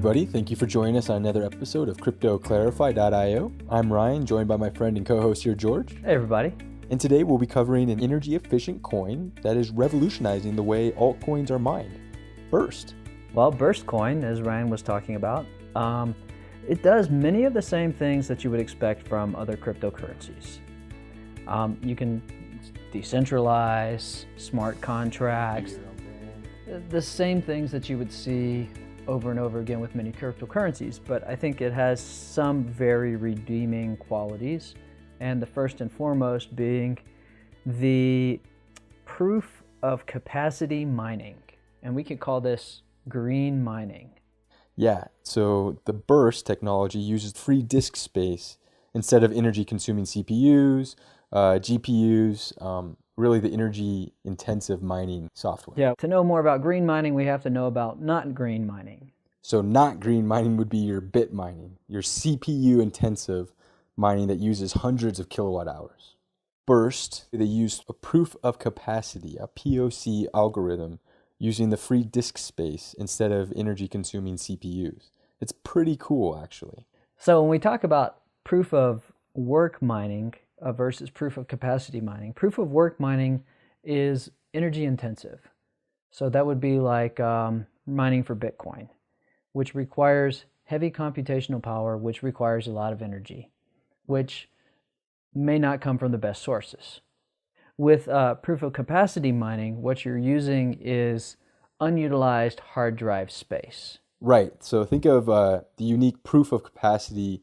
everybody. Thank you for joining us on another episode of CryptoClarify.io. I'm Ryan, joined by my friend and co-host here, George. Hey, everybody. And today we'll be covering an energy-efficient coin that is revolutionizing the way altcoins are mined, Burst. Well, Burst Coin, as Ryan was talking about, it does many of the same things that you would expect from other cryptocurrencies. You can decentralize, smart contracts, the same things that you would see over and over again with many cryptocurrencies, but I think it has some very redeeming qualities, and the first and foremost being the proof of capacity mining, and we could call this green mining. Yeah, so the Burst technology uses free disk space instead of energy-consuming CPUs, GPUs, really the energy-intensive mining software. Yeah, to know more about green mining, we have to know about not green mining. So not green mining would be your bit mining, your CPU-intensive mining that uses hundreds of kilowatt hours. Burst, they use a proof of capacity, a POC algorithm, using the free disk space instead of energy-consuming CPUs. It's pretty cool, actually. So when we talk about proof of work mining versus proof of capacity mining, proof of work mining is energy intensive. So that would be like mining for Bitcoin, which requires heavy computational power, which requires a lot of energy, which may not come from the best sources. With proof of capacity mining, what you're using is unutilized hard drive space. Right. So think of the unique proof of capacity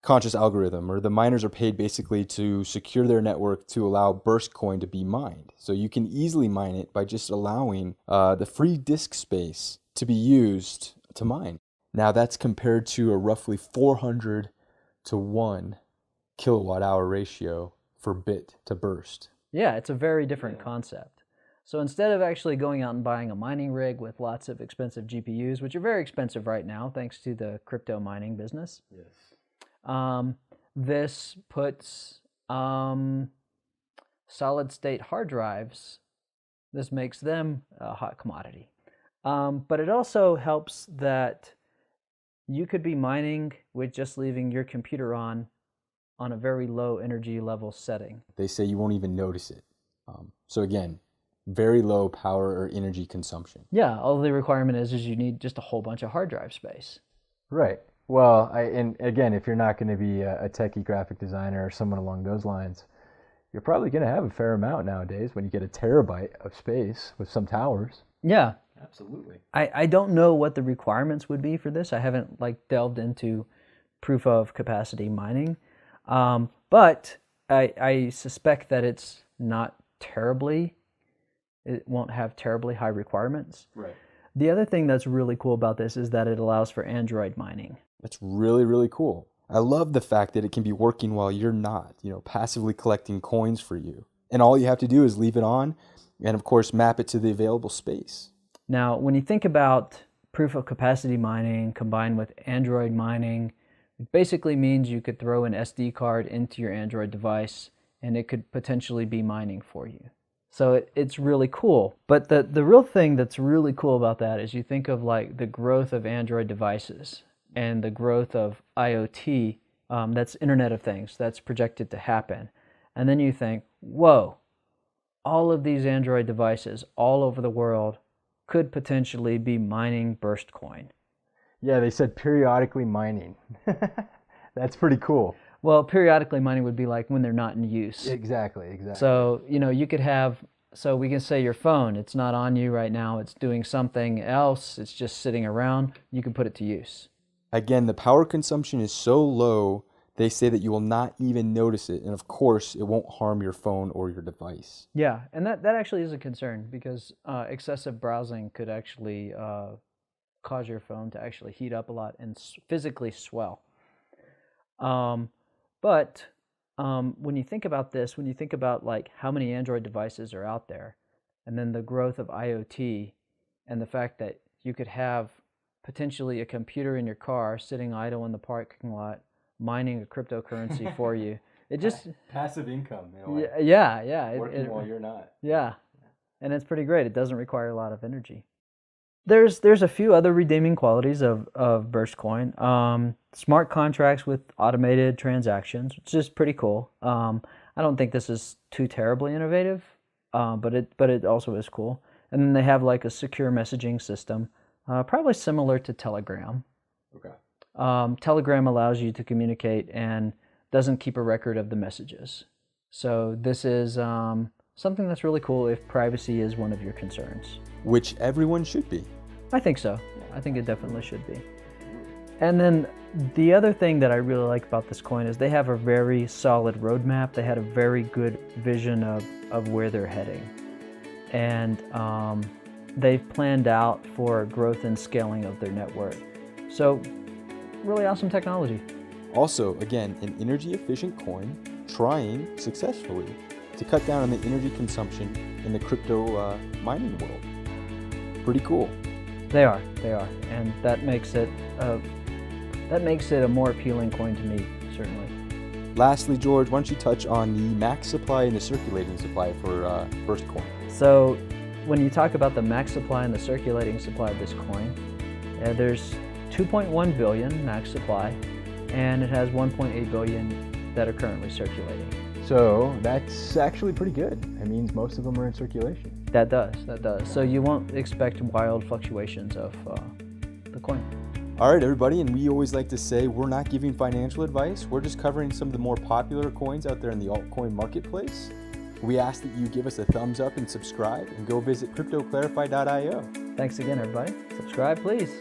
conscious algorithm, or the miners are paid basically to secure their network to allow Burst coin to be mined. So you can easily mine it by just allowing the free disk space to be used to mine. Now that's compared to a roughly 400 to 1 kilowatt hour ratio for bit to Burst. Yeah, it's a very different concept. So instead of actually going out and buying a mining rig with lots of expensive GPUs, which are very expensive right now thanks to the crypto mining business, Yes. This puts solid state hard drives, this makes them a hot commodity. But it also helps that you could be mining with just leaving your computer on a very low energy level setting. They say you won't even notice it. So again, very low power or energy consumption. Yeah, all the requirement is you need just a whole bunch of hard drive space. Right. Well, and again, if you're not going to be a techie graphic designer or someone along those lines, you're probably going to have a fair amount nowadays when you get a terabyte of space with some towers. Yeah. Absolutely. I don't know what the requirements would be for this. I haven't delved into proof of capacity mining, but I suspect that it's not terribly, it won't have terribly high requirements. Right. The other thing that's really cool about this is that it allows for Android mining. That's really, really cool. I love the fact that it can be working while you're not, passively collecting coins for you. And all you have to do is leave it on and, of course, map it to the available space. Now, when you think about proof of capacity mining combined with Android mining, it basically means you could throw an SD card into your Android device and it could potentially be mining for you. So it's really cool. But the real thing that's really cool about that is you think of the growth of Android devices and the growth of IoT, that's Internet of Things, that's projected to happen. And then you think, whoa, all of these Android devices all over the world could potentially be mining Burst coin. Yeah, they said periodically mining. That's pretty cool. Well, periodically mining would be like when they're not in use. Exactly. So, you could have, so we can say your phone, it's not on you right now, it's doing something else, it's just sitting around, you can put it to use. Again, the power consumption is so low, they say that you will not even notice it. And of course, it won't harm your phone or your device. Yeah, and that actually is a concern because excessive browsing could actually cause your phone to actually heat up a lot and physically swell. But when you think about this, when you think about how many Android devices are out there, and then the growth of IoT, and the fact that you could have potentially a computer in your car sitting idle in the parking lot, mining a cryptocurrency for you, it just passive income. yeah, Working while you're not. Yeah, and it's pretty great. It doesn't require a lot of energy. There's a few other redeeming qualities of Burst Coin. Smart contracts with automated transactions, which is pretty cool. I don't think this is too terribly innovative, but it also is cool. And then they have like a secure messaging system, probably similar to Telegram. Okay. Telegram allows you to communicate and doesn't keep a record of the messages. So this is something that's really cool if privacy is one of your concerns. Which everyone should be. I think so. I think it definitely should be. And then the other thing that I really like about this coin is they have a very solid roadmap. They had a very good vision of where they're heading. And they've planned out for growth and scaling of their network. So really awesome technology. Also, again, an energy efficient coin trying successfully to cut down on the energy consumption in the crypto mining world. Pretty cool. They are, and that makes it a more appealing coin to me, certainly. Lastly, George, why don't you touch on the max supply and the circulating supply for Burst Coin? So, when you talk about the max supply and the circulating supply of this coin, there's 2.1 billion max supply, and it has 1.8 billion that are currently circulating. So that's actually pretty good. That means most of them are in circulation. That does. So you won't expect wild fluctuations of the coin. All right, everybody, and we always like to say we're not giving financial advice. We're just covering some of the more popular coins out there in the altcoin marketplace. We ask that you give us a thumbs up and subscribe, and go visit cryptoclarify.io. Thanks again, everybody. Subscribe, please.